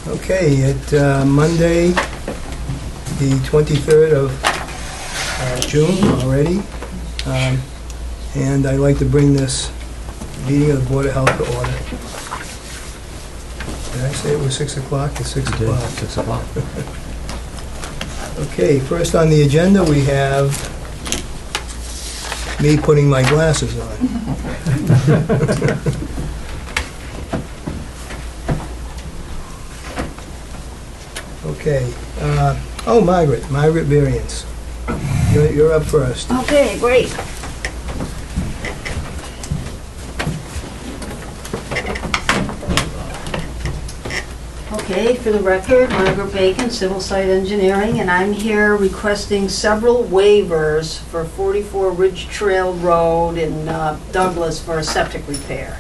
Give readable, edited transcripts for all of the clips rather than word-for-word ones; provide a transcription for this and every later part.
Okay, at Monday, the 23rd of June already, and I'd like to bring this meeting of the Board of Health to order. Did I say it was 6 o'clock? It's 6 o'clock. 6 o'clock. Okay, first on the agenda, we have me putting my glasses on. Okay, Margaret Variance. You're up first. Okay, great. Okay, for the record, Margaret Bacon, Civil Site Engineering, and I'm here requesting several waivers for 44 Ridge Trail Road in Douglas for a septic repair.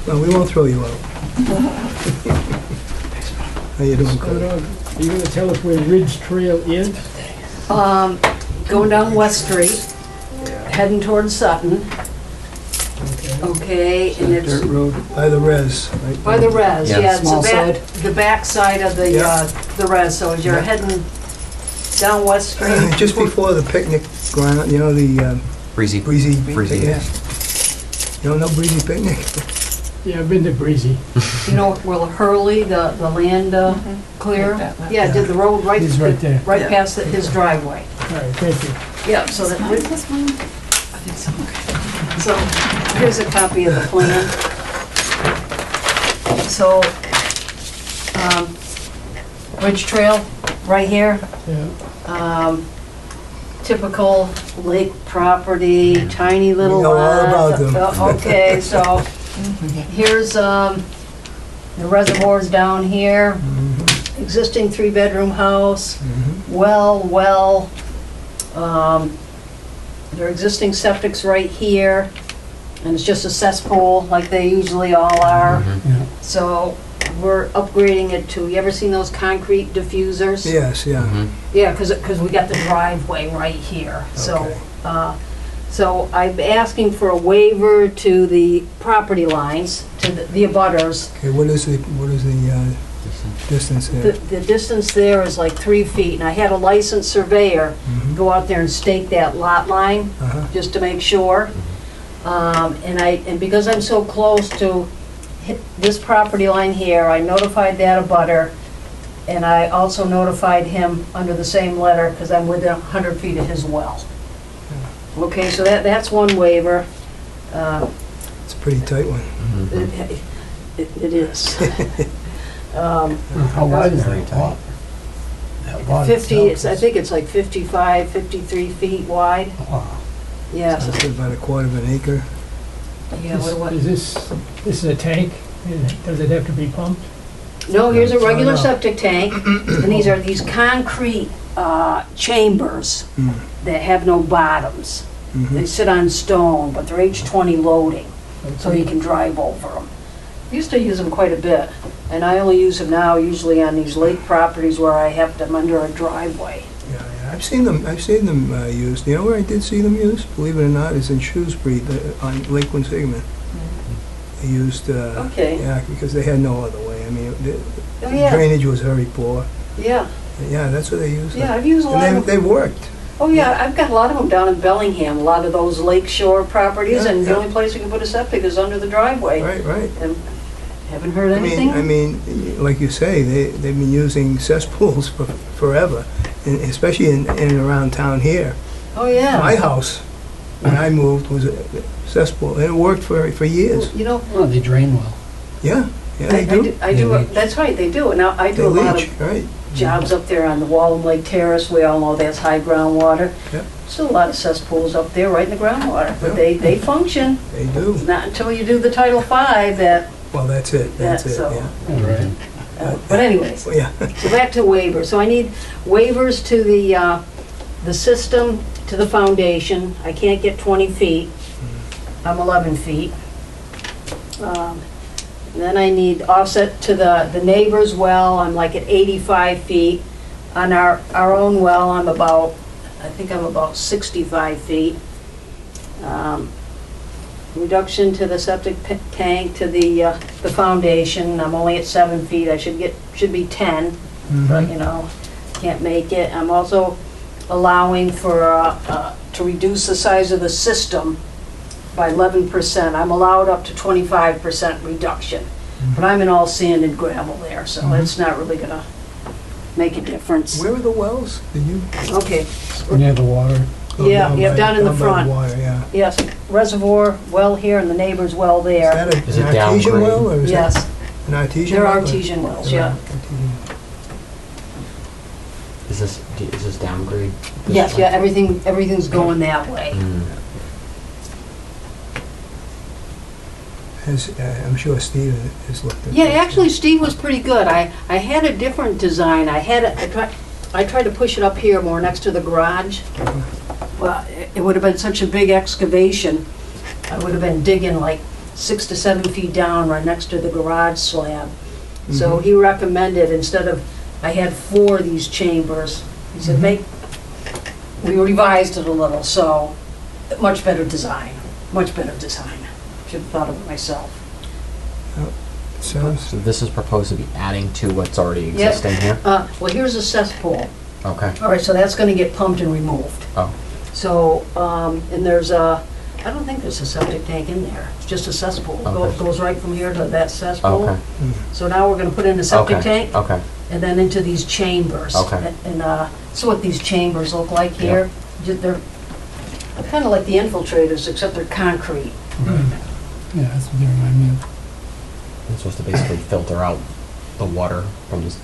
No, we won't throw you out. How you doing, Cody? Are you going to tell us where Ridge Trail is? Going down West Street, heading towards Sutton. Okay, and it's Dirt road. By the res, right? by the res, Yeah. yeah, it's Small the back side of the Yeah. the res, so as you're heading down West Street. Just before the picnic ground, you know, the Breezy. breezy Breezy, picnic? You don't know breezy picnic? Yeah, I've been to Breezy. You know where Hurley, the land clear? Yeah, did the road right, He's right there. right past his driveway. All right, thank you. Yeah, so that, so here's a copy of the plan. So, Ridge Trail, right here. Yeah. Typical lake property, tiny little We know all lot. about them. Okay, so here's the reservoirs down here, existing 3-bedroom house, well, their existing septic's right here, and it's just a cesspool like they usually all are. Yeah. So we're upgrading it to, you ever seen those concrete diffusers? Yes, yeah. Yeah, because we got the driveway right here, so, Okay. so I'm asking for a waiver to the property lines, to the abutters. Okay, what is the distance The, there? the distance there is like 3 feet, and I had a licensed surveyor Mhm. go out there and stake that lot line, Uh-huh. just to make sure. And because I'm so close to this property line here, I notified that abutter, and I also notified him under the same letter, because I'm within 100 feet of his well. Okay, so that's one waiver. It's a pretty tight one. It is. How wide is that lot? That lot 50, itself I think it's like 55, 53 feet wide. Wow. Yeah, So it's about a quarter of an acre. yeah, what? Is this a tank? Does it have to be pumped? No, here's a regular no. septic tank, and these are these concrete chambers Mm. that have no bottoms. They Mhm. sit on stone, but they're H20 loading, so you can drive over them. Used to use them quite a bit, and I only use them now usually on these lake properties where I have them under a driveway. Yeah, I've seen them used. You know where I did see them used? Believe it or not, is in Shrewsbury, on Lake Quinsigamon. They used, Okay. yeah, because they had no other way. I mean, the Oh, yeah, drainage was very poor. yeah, Yeah, that's what they used. yeah, I've used a lot And of they worked. Oh, yeah, I've got a lot of them down in Bellingham, a lot of those lake shore properties, Yeah, and the yeah. only place you can put a septic is under the driveway. Right. And haven't heard I anything? mean, like you say, they've been using cesspools for forever, and especially in and around town here. Oh, yeah. My house, when I moved, was a cesspool, and it worked for years. You know, Oh, they drain well. Yeah, they do. I do, They leach. that's right, they do. Now, I They do a lot leach, of right? jobs up there on the Wallam Lake Terrace. We all know that's high groundwater. Yep. Still a lot of cesspools up there right in the groundwater, but Yeah. they function. They do. Not until you do the Title V that, Well, that's it, That's so. yeah. All right. but anyways. Well, yeah, So back to waivers. So I need waivers to the system, to the foundation. I can't get 20 feet. I'm 11 feet. Then I need offset to the neighbor's well. I'm like at 85 feet. On our own well, I'm about, I think I'm about 65 feet. reduction to the septic tank, to the foundation. I'm only at 7 feet, I should be 10, but, you know, can't make it. I'm also allowing for, to reduce the size of the system by 11%. I'm allowed up to 25% reduction, but I'm in all sand and gravel there, so it's not really gonna make a difference. Where are the wells? Did you? Okay, Near the water. Yeah, by- down in the by front. water, yeah. yes, reservoir well here and the neighbor's well Is there. that Is an it artesian downgrade? well, or is that Yes, an artesian they're well? or- artesian wells, They're yeah. artesian. Is this downgrade? this Yes, yeah, one? everything's going that way. Mm. I'm sure Steve has looked at Yeah, this. actually, Steve was pretty good. I had a different design. I tried to push it up here more next to the garage. Well, it would have been such a big excavation. I would have been digging like 6 to 7 feet down right next to the garage slab. So he recommended, instead of, I had 4 of these chambers, he said, we revised it a little, so much better design, much better design. Should have thought of it myself. Sounds, So this is proposed to be adding to what's already Yeah. existing here? Well, here's a cesspool. Okay. All right, so that's gonna get pumped and removed. Oh, So, and there's I don't think there's a septic tank in there. It's just a cesspool. Okay. Goes right from here to that cesspool. okay. So now we're gonna put in a septic Okay, tank okay. and then into these chambers. Okay. And so what these chambers look like here, they're kind of like the infiltrators, except they're concrete. Yeah, that's what they remind me of. It's supposed to basically filter out the water from this,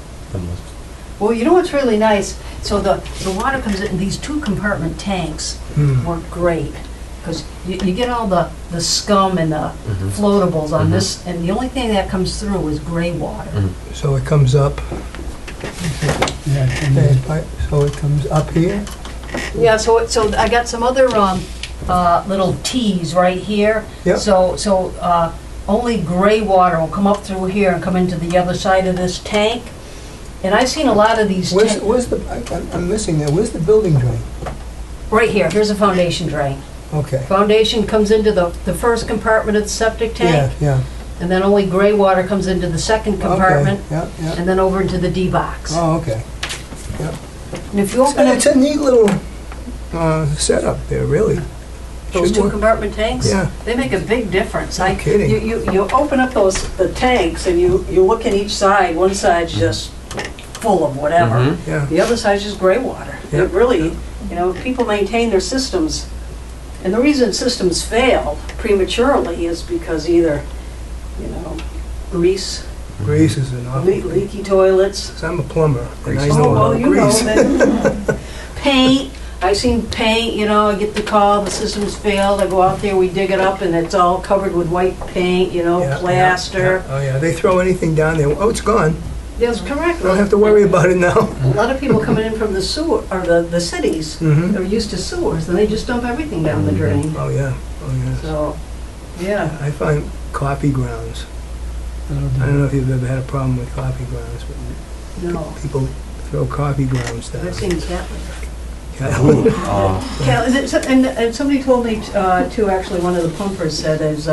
Well, you know what's really nice? So the water comes in, these 2 compartment tanks work great. Because you get all the scum and the floatables on this, and the only thing that comes through is gray water. so it comes up, Yeah, and then- so it comes up here? Yeah, so I got some other little T's right here. Yep. So only gray water will come up through here and come into the other side of this tank. And I've seen a lot of these Where's, tanks. where's the, I'm missing that, where's the building drain? Right here, here's a foundation drain. Okay. Foundation comes into the first compartment of the septic Yeah, tank, yeah. and then only gray water comes into the second compartment, Okay, yeah, yeah. and then over into the D box. Oh, okay. And if you open It's up a neat little setup there, really. those Should 2 work. compartment tanks, Yeah. they make a big difference. No kidding. You open up the tanks and you look at each side. One side's just full of whatever. Mhm. Yeah. The other side's just gray water. Yeah. It really, you know, people maintain their systems. And the reason systems fail prematurely is because either, you know, grease, Grease is an awful. leaky toilets. 'Cause I'm a plumber, and I Grease. know Oh, well, about you know, grease. then, paint. I've seen paint, you know, I get the call, the system's failed, I go out there, we dig it up, and it's all covered with white paint, you know, Yeah, yeah, plaster. yeah. Oh, yeah, they throw anything down there, oh, it's gone. That's correct. Don't have to worry about it now. A lot of people coming in from the sewer, or the cities, Mhm. are used to sewers, and they just dump everything down the drain. Oh, yeah, oh, yeah. So, yeah. I find coffee grounds. that'll I don't do. know if you've ever had a problem with coffee grounds, but No, people throw coffee grounds down. I've seen cat litter. Oh, Yeah, and somebody told me too, actually, one of the pumpers said, is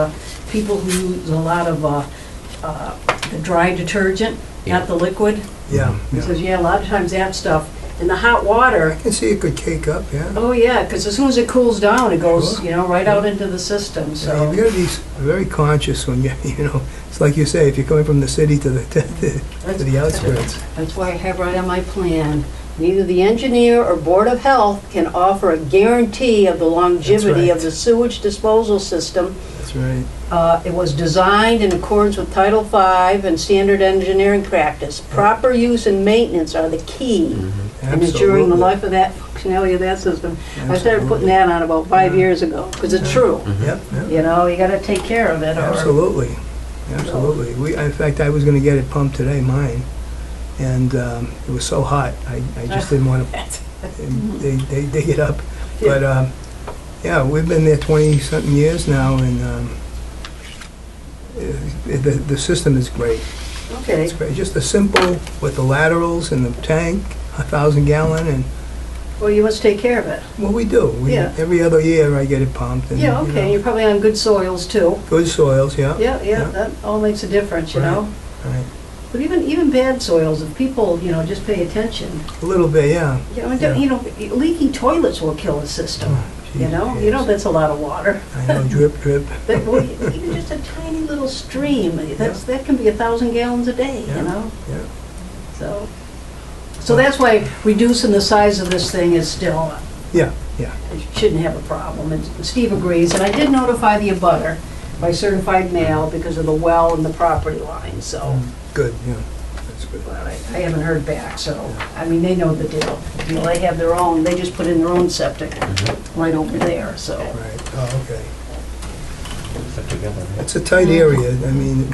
people who use a lot of the dry detergent, not the liquid. Yeah, He yeah. says, yeah, a lot of times that stuff, in the hot water, I can see it could cake up, yeah. oh yeah, because as soon as it cools down, it goes, Sure. you know, right out into the system, Yeah, so. you've got to be very conscious when you, you know, it's like you say, if you're coming from the city to the outskirts. That's why I have right on my plan, neither the engineer or Board of Health can offer a guarantee of the longevity right. of the sewage disposal system. That's right. It was designed in accordance with Title V and standard engineering practice. Proper use and maintenance are the key in ensuring the Absolutely. life of that functionality of that system. I started Absolutely. putting that on about 5 years ago, because it's true. Yep, yep. You know, you gotta take care of it, or... Absolutely, absolutely. In fact, I was gonna get it pumped today, mine, and it was so hot, I just didn't want to, they dig it up. But, yeah, we've been there 20-something years now, and the system is great. Okay, It's great, just a simple, with the laterals and the tank, 1,000 gallon, and Well, you must take care of it. Well, we do. Yeah. Every other year I get it pumped and, Yeah, you okay, know, you're probably on good soils too. good soils, yeah. Yeah, that all makes a difference, you know? Right. But even bad soils, if people, just pay attention, A little bit, yeah. leaking toilets will kill a system, you know? You know that's a lot of water. I know, drip, drip. Well, even just a tiny little stream, that can be 1,000 gallons a day, you Yeah, know? yeah. So that's why reducing the size of this thing is still, Yeah. it shouldn't have a problem. And Steve agrees, and I did notify the abutter by certified mail because of the well and the property line, so. Good, yeah, that's good. But I haven't heard back, so, I mean, they know the deal. They have their own, they just put in their own septic right over there, so. Right, oh, okay. Stuck together, right? It's a tight area, I mean,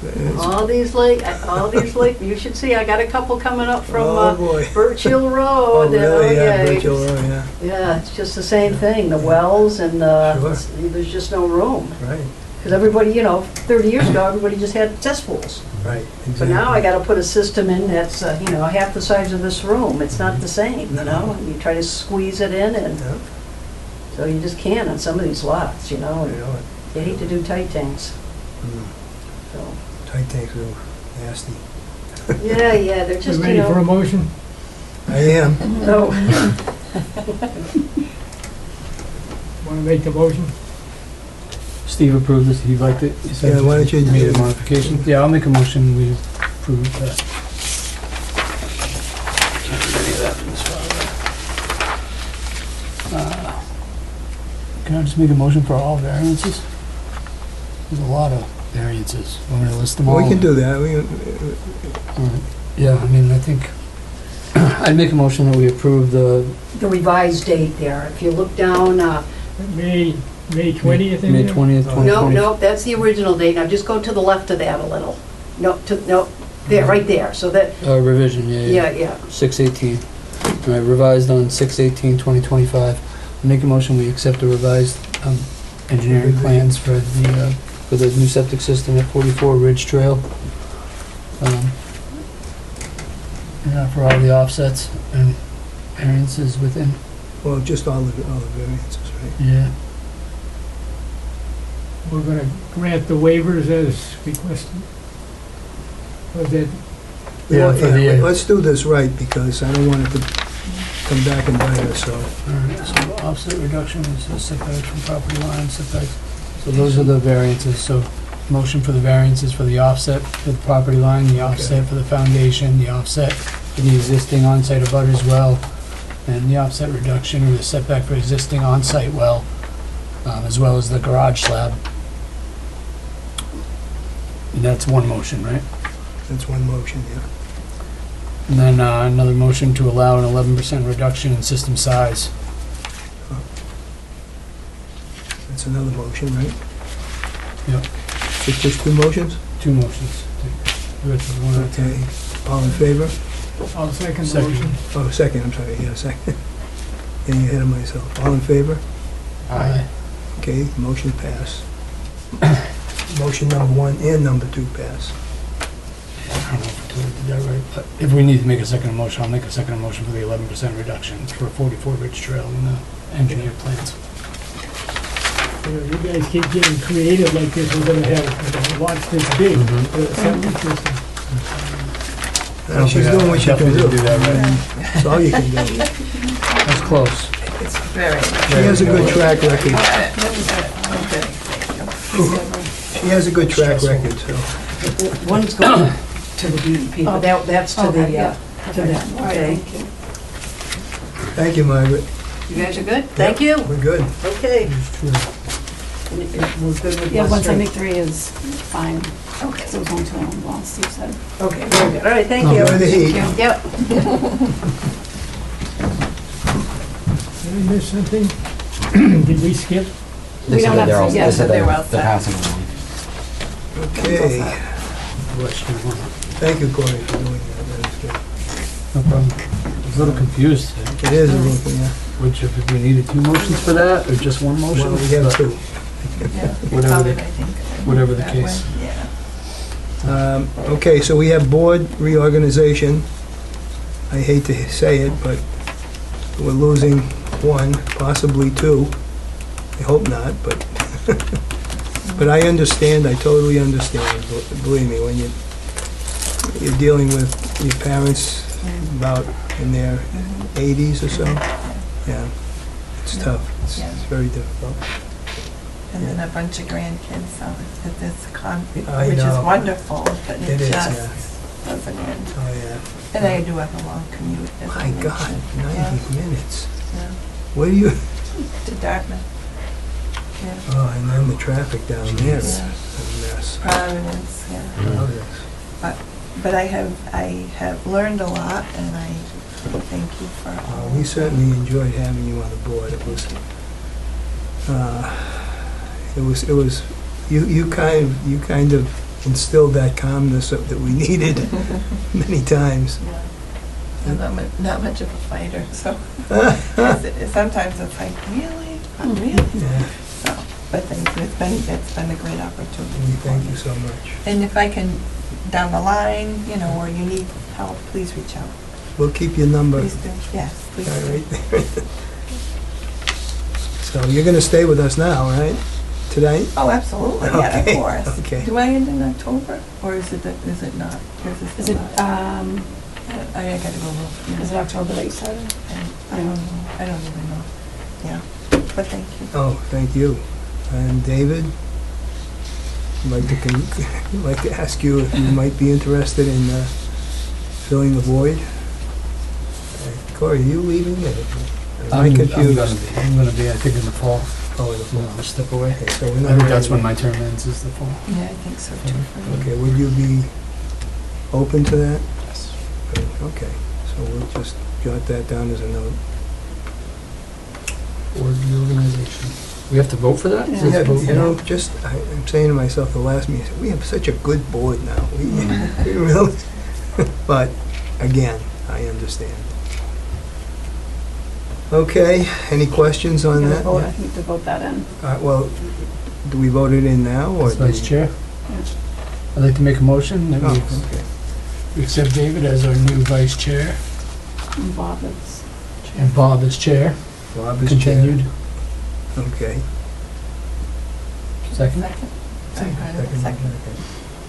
it's, All these you should see, I got a couple coming up from oh, boy. Birch Hill Oh, Road. really, yeah, you Birch Hill just- Road, yeah, Yeah, it's just the same thing, the wells and Sure. there's just no room. right, Because everybody, 30 years ago, everybody just had cesspools. right. So now I gotta put a system in that's, half the size of this room. It's not the same, and you try to squeeze it in, and Yeah, so you just can't on some of these lots, and I know it. you hate to do tight tanks, Mm, so. Tight tanks are nasty. Yeah, they're You just, ready for a motion? I am. no. Want to make the motion? Steve approved this, he liked it. He said Yeah, why don't you Made do- a modification. Yeah, I'll make a motion, we approve that. Can't read any of that from this file. Can I just make a motion for all variances? There's a lot of variances. Want me to list them all? We can do that, All right. Yeah, I mean, I think, I'd make a motion that we approve the The revised date there, if you look down, May 20th in May there? 20th, 2020. no, that's the original date. Now just go to the left of that a little. No, there, right there, so that, Revision, yeah. 6/18. All right, revised on 6/18/2025. Make a motion, we accept the revised engineering plans for the new septic system at 44 Ridge Trail. For all the offsets and variances within. well, just all the variances, right? Yeah. We're going to grant the waivers as requested? Was that, Yeah, for the, Let's do this right, because I don't want it to come back and bite us, so. all right, so offset reduction is setbacks from property line, setbacks. So those are the variances, so motion for the variances for the offset for the property line, the offset for the foundation, the offset for the existing on-site abutters well, and the offset reduction or the setback for existing on-site well, as well as the garage slab. And that's one motion, right? That's one motion, yeah. And then another motion to allow an 11% reduction in system size. That's another motion, right? Yep. Just two motions? Two motions. Rich, one at a time. Okay, all in favor? I'll second the Second. motion. Oh, second, I'm sorry, yeah, second. Getting ahead of myself. All in favor? Aye. Okay, motion pass. Motion number one and number two pass. I don't know if I did that right, but if we need to make a second motion, I'll make a second motion for the 11% reduction for 44 Ridge Trail in the engineered plans. You guys keep getting creative like this, we're going to have lots this big for the septic system. She's doing what she can Definitely do. do that right. That's all you can do. That's close. It's very. She has a good track record. She has a good track record, so. One's going to the DEP, but that's to the, to them, okay? Thank you, Margaret. You guys are good? Thank you. We're good. Okay. It's true. We're good with Yeah, West once I Street. make 3 is fine. Okay. So it was only 2 on one, Steve said. Okay, very good. All right, thank you. Enjoy the heat. Yep. Did I miss something? Did we skip? They We said don't that have they're all, to- they yeah, said they're well they're set. passing along. Okay. West Street one. Thank you, Corey, for doing that. That is No problem. I was a little confused. good. It is a little, yeah. Which, if we needed 2 motions for that, or just one motion? Well, we have But two. Whatever the case. Okay, so we have board reorganization. I hate to say it, but we're losing one, possibly two. I hope not, but, but I understand, I totally understand. Believe me, when you're dealing with your parents about in their 80s or so, yeah, it's tough. It's very difficult. And then a bunch of grandkids, so I which is know. wonderful, but It it is, just doesn't end. Oh, yeah. And I do have a long commute, as I My God, mentioned. 90 minutes. Yeah, What do you, yeah. To Dartmouth. Yeah, oh, and then the traffic down there is Yeah. a mess. Providence, yeah. Providence. But I have learned a lot, and I thank you for all. We certainly enjoyed having you on the board. It was, you kind of instilled that calmness that we needed many times. Yeah. I'm not much of a fighter, so sometimes it's like, really? Really? Yeah, So, but thank you. It's been a great opportunity. we for thank me. you so much. And if I can, down the line, or you need help, please reach out. We'll keep your number Please do. Yes, please do. right there. So you're gonna stay with us now, right? Tonight? Oh, absolutely, yeah, Okay, of course. okay. Do I end in October, or is it not? Or is Is it, I gotta go look. is it October that you started? I don't know. I don't even know. Yeah, but thank you. Oh, thank you. And David, I'd like to ask you if you might be interested in filling the void. Corey, are you leaving? Am I confused? I'm gonna be, I think in the fall, Oh, in the fall. I'll step away. Okay, so we're I not think that's ready. when my term ends, is the fall. Yeah, I think so too. for me. Okay, would you be open to that? Yes. Good, okay, so we'll just jot that down as a note. Board reorganization. We have to vote for that? Is Yeah. this Yeah, vote? you know, just, I'm saying to myself the last meeting, I said, we have such a good board now. We really, but again, I understand. Okay, any questions on You that? vote, I think to vote that in. Well, do we vote it in now, or? As do vice we- chair? I'd like to make a motion that Oh, we okay. accept David as our new vice chair And Bob is chair. and Bob as chair. Bob is chair. Continued. Okay. Second? Second. Second. Okay.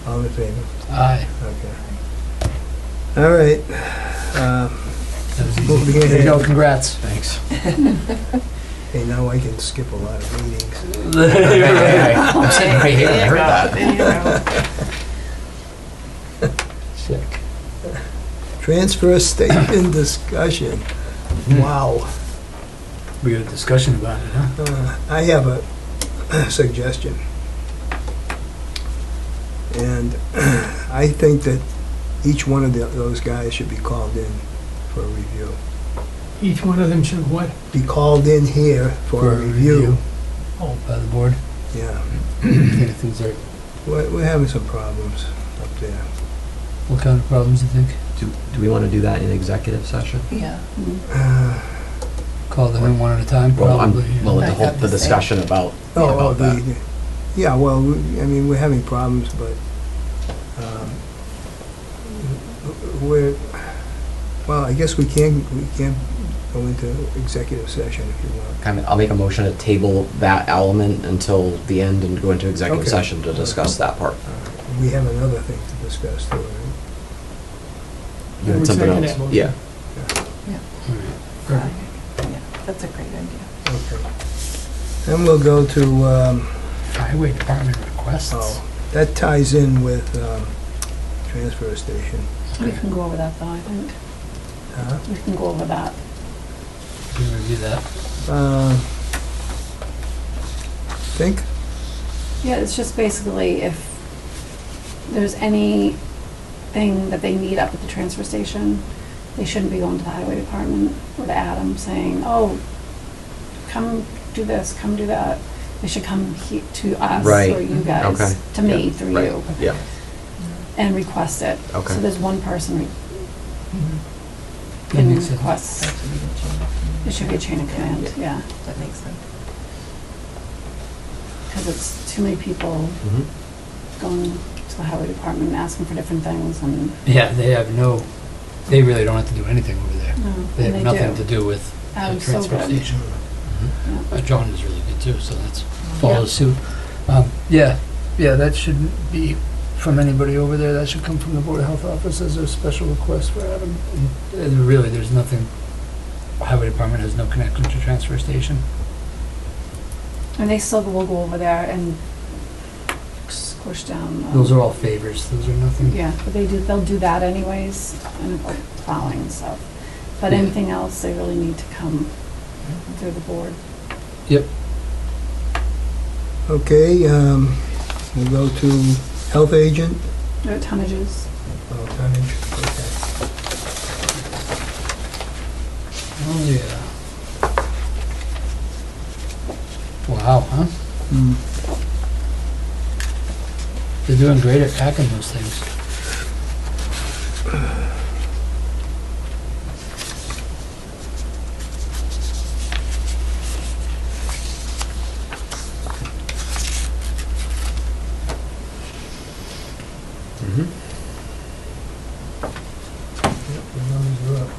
All in favor? Aye. Okay. All right. That was easy. Moving There you go, ahead. congrats. Thanks. Hey, now I can skip a lot of meetings. I'm sitting right here, I heard that. Sick. Transfer statement discussion. Wow. We got a discussion about it, huh? I have a suggestion. And I think that each one of those guys should be called in for a review. Each one of them should what? Be called in here for a review. Oh, By the board. Yeah, I think things are, we're having some problems up there. what kind of problems do you think? Do we want to do that in executive session? Yeah. Call them in one at a time, Well, probably. yeah. well, I the whole, have the the same. discussion about that. Yeah, well, I mean, we're having problems, but well, I guess we can go into executive session if you want. Kind of, I'll make a motion to table that element until the end and go into executive Okay. session to discuss that part. We have another thing to discuss too, right? You I had would something second else? that motion. Yeah. All right. Perfect. Yeah, that's a great idea. Okay. Then we'll go to, Highway Department requests. oh, that ties in with transfer station. We can go over that though, I think. Huh? We can go over that. Can we review that? Think? Yeah, it's just basically if there's anything that they need up at the transfer station, they shouldn't be going to the highway department or to Adam saying, oh, come do this, come do that. They should come to us Right. or you guys, Okay. to me, Yeah. through Right. you, Yeah. and request it. Okay. So there's one person That can makes sense. request. That should be the change. It should be a chain of command, yeah, That makes sense. because it's too many people Mhm. going to the highway department and asking for different things and. Yeah, they have no, they really don't have to do anything over there. No, They and have nothing do. to do with Adam's so transfer good. station. Yeah. John is really good too, so that's follows suit. Yeah, that shouldn't be from anybody over there, that should come from the Board of Health office as a special request for Adam. And really, there's nothing, Highway Department has no connection to transfer station. And they still will go over there and squish down. Those are all favors, those are nothing. Yeah, but they'll do that anyways, and like plowing and stuff. But Yeah. anything else, they really need to come through the board. Yep. Okay, we'll go to health agent. No tonnages. Oh, tonnage, okay. Oh, yeah. Wow, huh? Hmm. They're doing great at packing those things. Mhm. Yep, the numbers are up.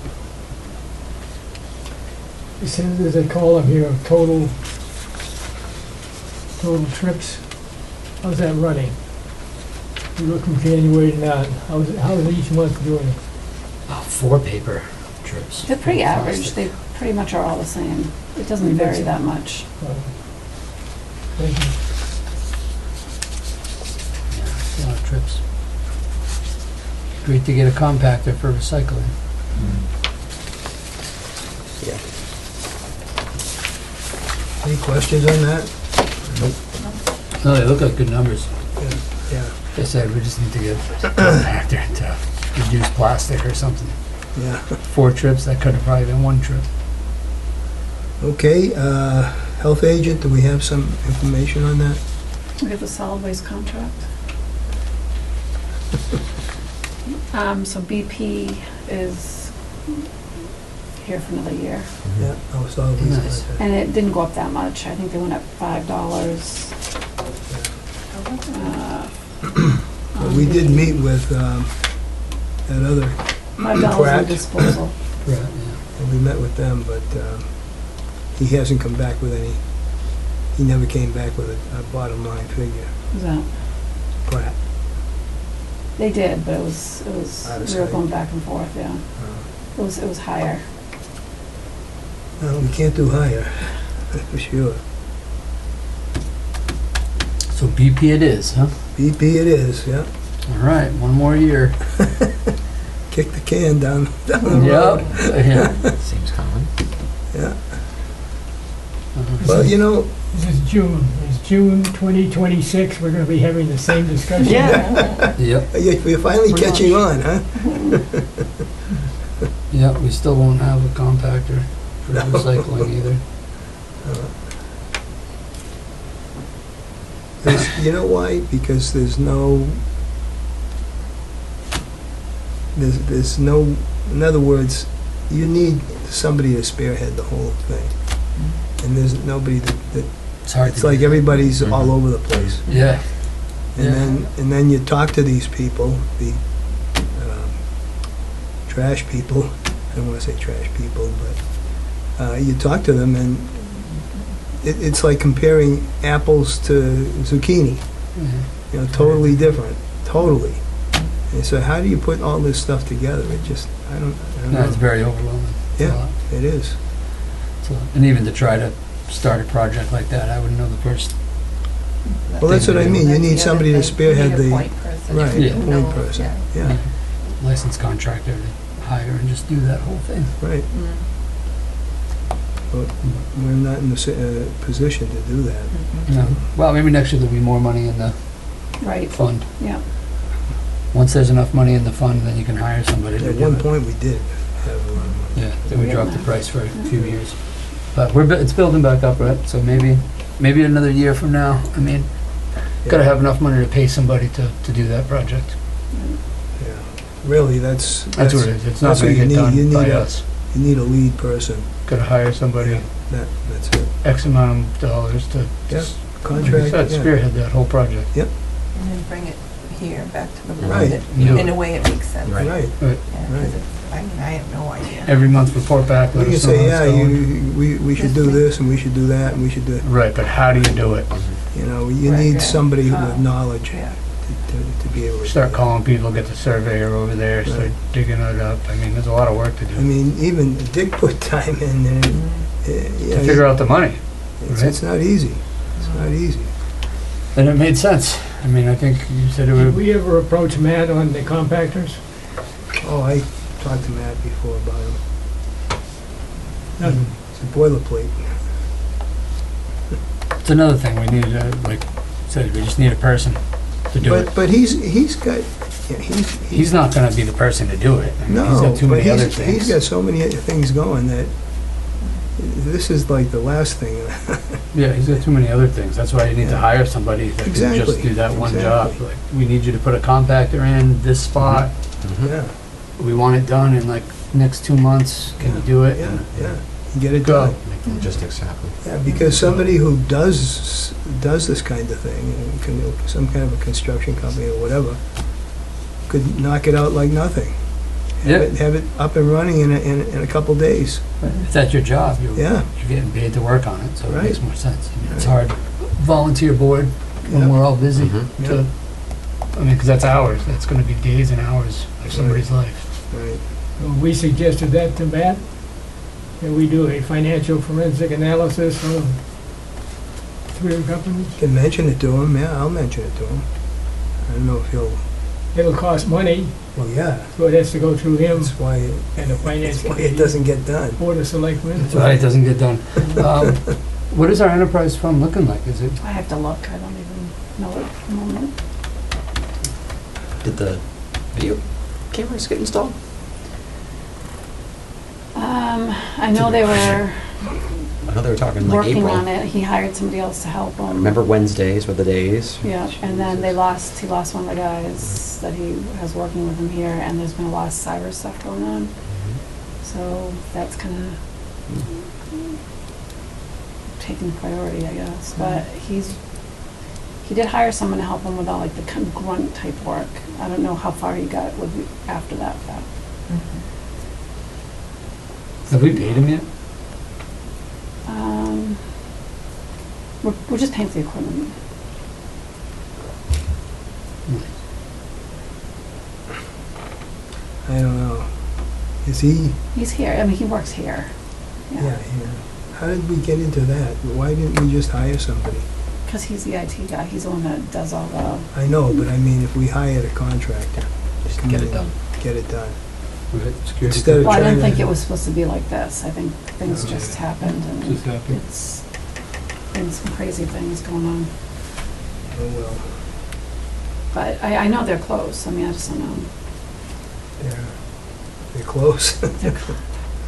It says there's a column here of total trips. How's that running? You look from January to now, how's each month doing? Oh, 4 paper trips. They're pretty average. Plastic. They pretty much are all the same. It doesn't Pretty vary much. that much. Thank you. Yeah, it's a lot of trips. Great to get a compactor for recycling. Yeah. Any questions on that? No, they look like good numbers. Yeah, Like I said, we just need to get a compactor to reduce plastic or something. yeah. 4 trips, that could have probably been 1 trip. Okay, health agent, do we have some information on that? We have the solid waste contract. So BP is here for another year. Yeah, oh, solid waste Nice. contract. And it didn't go up that much. I think they went up $5. But we did meet with that other, $5 Pratt. on disposal. Right, yeah. and we met with them, but he hasn't come back with any, he never came back with a bottom line figure. Was that? Pratt. They did, but it was, Out of we were sight. going back and forth, yeah. It was higher. No, we can't do higher, that's for sure. So BP it is, huh? BP it is, yeah. All right, 1 more year. Kick the can down the Yep. road. Yeah. Seems common. Yeah. Well, you know, This is June. It's June 2026, we're gonna be having the same discussion. Yep. you're finally Pretty catching much. on, huh? Yep. We still won't have a compactor for No. recycling either. You know why? Because there's no, in other words, you need somebody to spearhead the whole thing. And there's nobody that It's hard. it's to like do. everybody's Mhm. all over the place. Yeah. And then you talk to these people, the trash people, I don't want to say trash people, but you talk to them and it's like comparing apples to zucchini, Mhm. you know, totally different, totally. And so how do you put all this stuff together? It just, I don't No, it's know. very overwhelming. It's a Yeah. lot. It is. It's a lot. And even to try to start a project like that, I wouldn't know the first. Well, that's what I mean. You need somebody to spearhead the, Point person. right, Yeah. point person. Yeah, Licensed contractor to hire and just do that whole thing. right. But we're not in the position to do that. No. Well, maybe next year there'll be more money in the Right, fund. yeah. Once there's enough money in the fund, then you can hire somebody to At do one it. point, we did have a lot of money. Yeah, then we dropped the price for a few years. But it's building back up, right? So maybe another year from now, I mean, gotta have enough money to pay somebody to do that project. Yeah. Really, that's That's what it is. It's not that's what gonna you get need. You done need by a- us. You need a lead person. Gotta hire somebody, That's it. X amount of dollars to Yeah. just, like I Contract, said, yeah. spearhead that whole project. And then bring it, here, back to the Right. road. Yeah. In a way, it makes sense. Right. Right. Right. Yeah, 'cause Right. it's- I mean, I have no idea. Every month report back, We let can us know say, how yeah, it's going. we should do this, and we should do that, and we should do, Right, but how do you do it? you know, you Right, need right. somebody with knowledge Yeah. to be able to. Start do it. calling people, get the surveyor over there, start Right. digging it up. I mean, there's a lot of work to I do mean, even Dick put time in, and, to figure out the money. it's not easy. It's not easy. And it made sense. I mean, I think you said it Did would, we ever approach Matt on the compactors? Oh, I talked to Matt before about him. Nothing. It's a boilerplate. it's another thing. We need, like I said, we just need a person to do it. But he's got, yeah, He's not gonna be the person to do it. I mean, he's no, got too but many other he's things. got so many things going that this is like the last thing. Yeah, he's got too many other things. That's why you need to Yeah. hire somebody that can just Exactly, do that one job. exactly. Like, we need you to put a compactor in this spot. Mhm. Yeah, We want it done in like next 2 months. Can you do it? yeah, And yeah. Get it Go. done. Make the logistics happen. Yeah, because somebody who does this kind of thing, some kind of a construction company or whatever, could knock it out like nothing. Yeah. Have it up and running in a couple days. If that's your job, Yeah. you're getting paid to work on it, so it Right. makes more sense. I mean, it's Right. hard. Volunteer board, when Yeah. we're all busy, Mhm. to, I mean, because that's hours. That's gonna be days and hours of somebody's life. Right. We suggested that to Matt, that we do a financial forensic analysis of three companies. Can mention it to him, yeah, I'll mention it to him. I don't know if he'll, It'll cost money, well, yeah, so it has to go through him that's why, and the finance that's why it committee, doesn't get done. board of selectmen. That's why it doesn't get done. What is our enterprise fund looking like? Is it, I have to look, I don't even know at the moment. Did the video cameras get installed? I know they were I know they were talking like working April. on it, he hired somebody else to help him. Remember Wednesdays were the days? Yeah, and then he lost one of the guys that he has working with him here, and there's been a lot of cyber stuff going on. So that's kind of taking priority, I guess. But he did hire someone to help him with all like the kind of grunt type work. I don't know how far he got with after that. have we paid him yet? We're just paying for the equipment. I don't know. Is he, He's here, I mean, he works here. yeah. How did we get into that? Why didn't we just hire somebody? Because he's the IT guy, he's the one that does all the, I know, but I mean, if we hired a contractor, Just come get in it done. and get it done. Right, security Instead of well, I trying didn't think to- it was supposed to be like this. I think things No. just happened and Just happened. it's been some crazy things going on. Oh, well, But I know they're close, I mean, I just don't know. they're close. They're close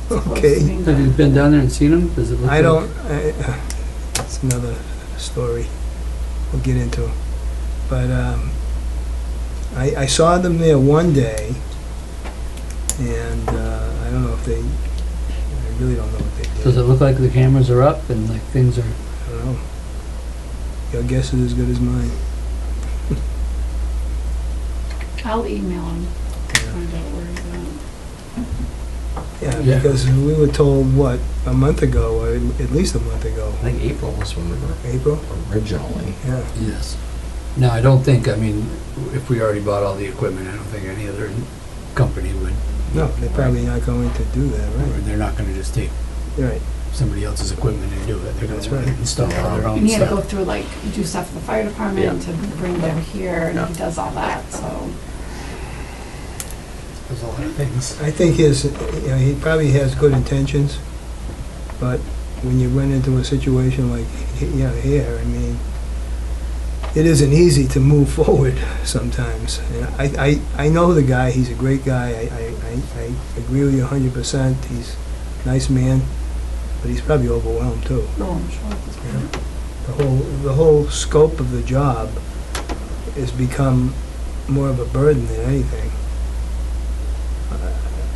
to Okay. being Have you done. been down there and seen him? Does it look I like? don't, it's another story we'll get into. But I saw them there one day, and I don't know if they, I really don't know what they did. Does it look like the cameras are up and like things are, I don't know. Your guess is as good as mine. I'll email him, Yeah. find out where he's at. Yeah, Yeah. because we were told, what, a month ago, or at least a month ago, I think April was when we were April? originally. Yeah. yes. No, I don't think, I mean, if we already bought all the equipment, I don't think any other company would. No, they're probably not going to do that, Or right? they're not gonna just take Right. somebody else's equipment and do it. They're That's gonna right. install all their own And he had to go stuff. through, like, do stuff for the fire department to bring it over here, and he does all that, so. There's a lot of things. I think he probably has good intentions, but when you run into a situation like, here, I mean, it isn't easy to move forward sometimes. And I know the guy, he's a great guy, I agree with you 100%, he's a nice man, but he's probably overwhelmed too. No, I'm sure at this point. The whole scope of the job has become more of a burden than anything.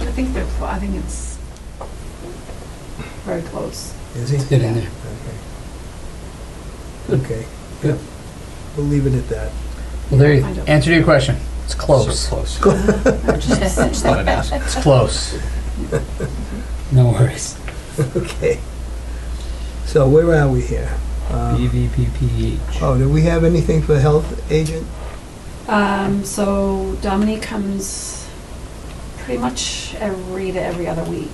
I think I think it's very close. Is he? Get in there. Okay. Okay. Good. We'll leave it at that. Well, there you, Find out. answer to your question. It's close. So close. Just thought I'd ask. It's close. No worries. Okay. So where are we here? BVPPH. Oh, do we have anything for health agent? So Dominique comes pretty much every other week.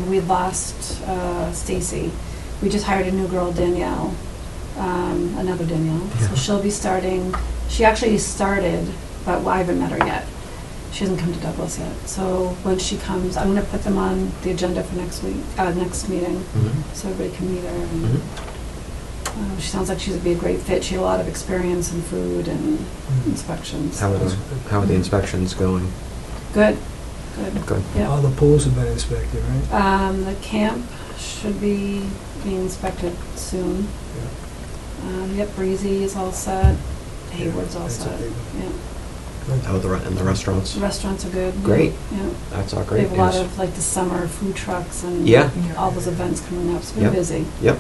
We lost Stacy. We just hired a new girl, Danielle, another Danielle. So she'll be starting, she actually started, but I haven't met her yet. She hasn't come to Douglas yet. So when she comes, I'm gonna put them on the agenda for next week, next meeting, Mhm. so everybody can meet her. And, Mhm. she sounds like she'd be a great fit. She had a lot of experience in food and inspections. How are the inspections going? Good, good. Good. Yeah. All the pools have been inspected, right? The camp should be being inspected soon. Yep, Breezy is all set. Hayward's all That's a set. big one. Yeah. How about and the restaurants? The restaurants are good. Great. Yeah. That's all They great have a lot news. of like the summer food trucks and Yeah. all those events coming up. It's been Yep. busy. Yep.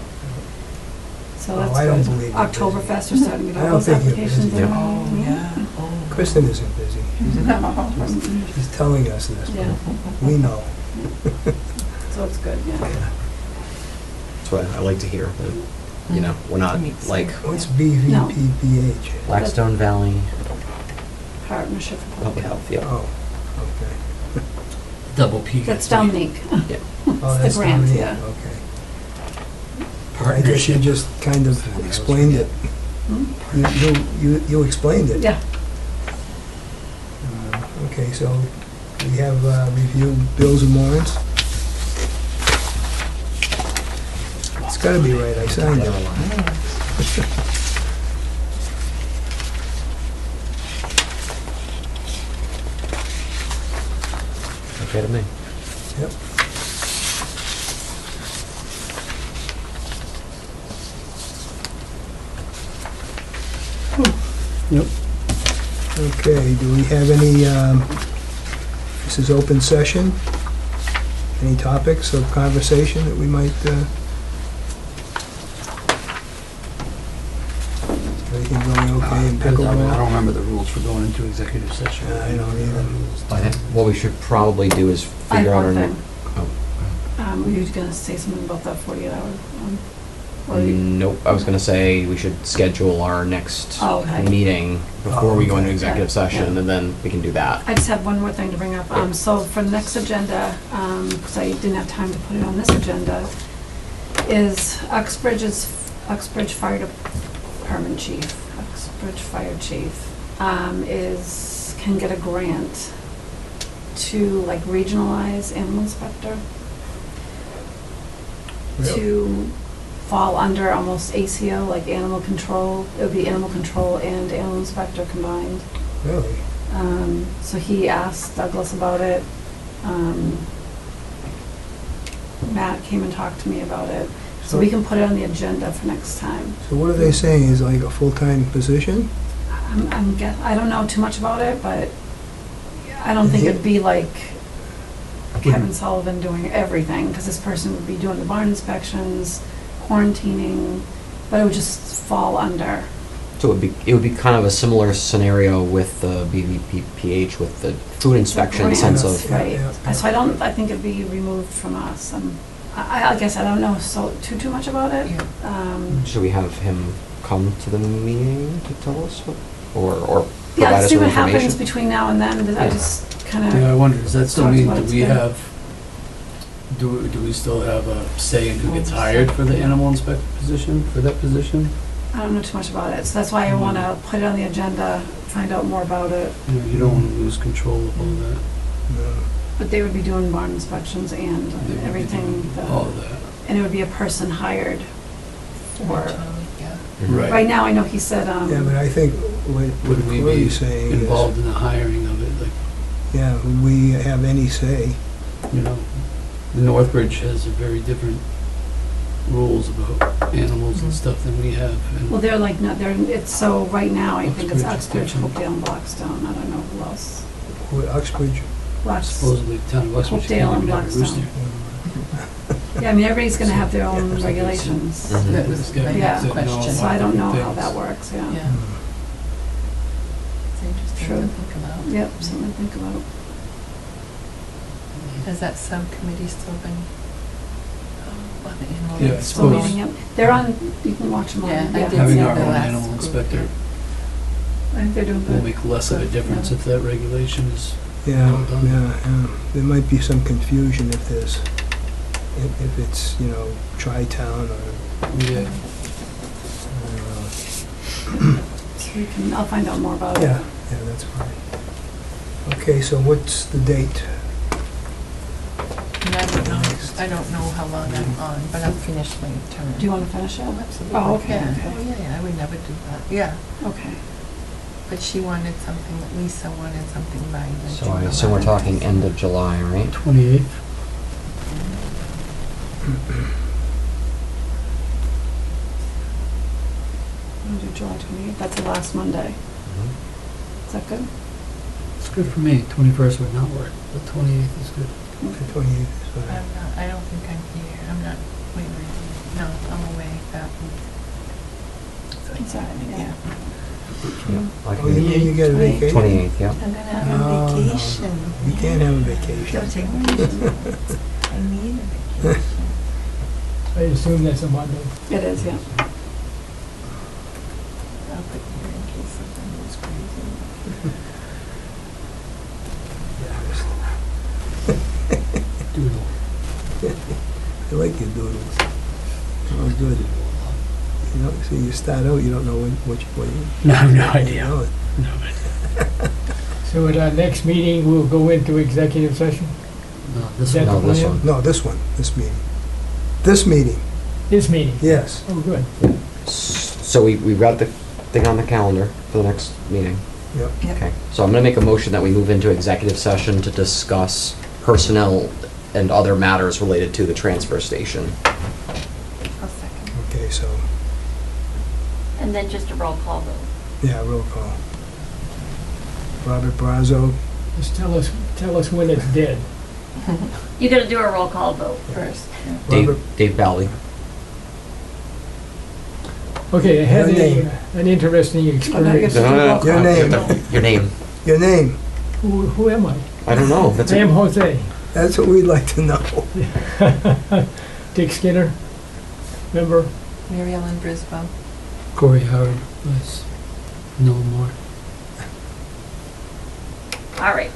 So Oh, that's I don't good. believe you're busy. Oktoberfest are starting to get I all don't those think you're applications busy. in. Oh, yeah. Kristen isn't busy. She's telling us this. Yeah, We know. so it's good, yeah. That's what I like to hear. That, you know, we're not To meet like What's BVPPH? Blackstone Valley Partnership for Public Health. Yeah. Oh, okay. Double P. That's Dominique. Oh, the that's grant, Dominique, yeah. okay. I guess you just kind of explained it. Hmm? You explained it. Yeah. Okay, so we have reviewed bills and warrants. It's gotta be right, I signed it. Okay to me. Yep. Yep. Okay, do we have any, this is open session, any topics of conversation that we might, everything going okay in I don't pickleball? remember the rules for going into executive session. I don't either. I think what we should probably do is I have figure out one our. thing. Oh. Were you gonna say something about that 48 hour one? Or you- Nope, I was gonna say we should schedule our next Oh, okay. meeting before we go into okay. executive Yeah, session, yeah. and then we can do that. I just have one more thing to bring up. So for the next agenda, because I didn't have time to put it on this agenda, is Uxbridge Fire Department Chief, Uxbridge Fire Chief, can get a grant to like regionalize animal inspector, Really? to fall under almost ACO, like animal control. It would be animal control and animal inspector combined. Really? So he asked Douglas about it. Matt came and talked to me about it. So we can put it on the agenda for next time. So what are they saying, is like a full-time position? I don't know too much about it, but I don't think it'd be like Kevin Sullivan doing everything, because this person would be doing the barn inspections, quarantining, but it would just fall under. So it would be kind of a similar scenario with the BVPPH with the food inspection grant, sense of. Right. Yeah. So I think it'd be removed from us. I guess I don't know too much about it. Yeah. Should we have him come to the meeting to tell us what, or Yeah, provide let's us see with what happens information? between now and then. I just kind of. Yeah, I wonder, does that still Talked mean, about do it we today. have, do we still have a say in who gets hired for the animal inspector position, for that position? I don't know too much about it, so that's why I want to put it on the agenda, find out more about it. You know, you don't want to lose control of all that. No. But they would be doing barn inspections and They would be everything. doing All of that. And it would be a person hired for, Yeah. Mhm. right now, I know he said, Yeah, but I think what Would we be Corey's saying is, involved in the hiring of it, like, yeah, we have any say. you know, the Northbridge has a very different rules about animals and stuff than we have. And well, they're like, no, it's, so right now, I think it's Uxbridge Uxbridge, different. Hopedale, and Blackstone, I don't know who else. With Uxbridge, supposedly the town of Westbridge Hopedale can't and even have a Blackstone. rooster. Yeah, I mean, everybody's gonna have their own regulations. Mhm. This guy Yeah. doesn't know So I don't know how things. that works, yeah. Yeah. something True. to think about. Yep, something to think about. Has that subcommittee still been, in order? Yeah, I Still suppose. meeting, yep. They're on, you can watch them on. Yeah, I did Having see our the own last animal group, inspector I think they're doing will good. make less of a difference if that regulation is, Yeah, Well done. yeah. There might be some confusion if there's, if it's, you know, Tri-Town or, yeah. So we can, I'll find out more about it. yeah, yeah, that's fine. Okay, so what's the date? And I don't know how long I'm on, but I'll finish my term. Do you want to finish it? Oh, absolutely. Oh, okay, Yeah. okay. Oh, yeah, I would never do that. Yeah, Okay. but she wanted something, Lisa wanted something by the So June I assume we're 11th. talking end of July, right? 28th? We'll do July 28th, that's the last Monday. Is that good? It's good for me. 21st would not work, but 28th is good. The 28th is fine. I'm not, I don't think I'm here. I'm not, wait, no, I'm away that week. So It's all right, yeah. I Oh, you mean you get a vacation? 28th, yeah. I'm gonna have No, a no. vacation. You can't have a vacation. Don't take vacation. I need a vacation. I assume that's a Monday. It is, yeah. I'll put here in case something goes crazy. Doodle. I like your doodles. Oh, good. You know, see, you start out, you don't know what you. No, I have no you idea. know it. No, So at our next meeting, we'll go into executive session? no, this Is that one. No, this plan? one. No, this one, this meeting. This meeting, This meeting? yes. Oh, good. So we got the thing on the calendar for the next meeting. Yep. Okay, so I'm gonna make a motion that we move into executive session to discuss personnel and other matters related to the transfer station. I'll second. Okay, so, And then just a roll call vote. yeah, roll call. Robert Brazo, Just tell us when it's dead. You gotta do a roll call vote. First, yeah. Robert, Dave Bally. Okay, I had Your name. an interesting experience. No. Your name. Your name. your name, Who am I? I don't know. That's I am a, Jose. that's what we'd like to know. Dick Skinner, member. Mary Ellen Brisboe. Corey Howard was no more. All right.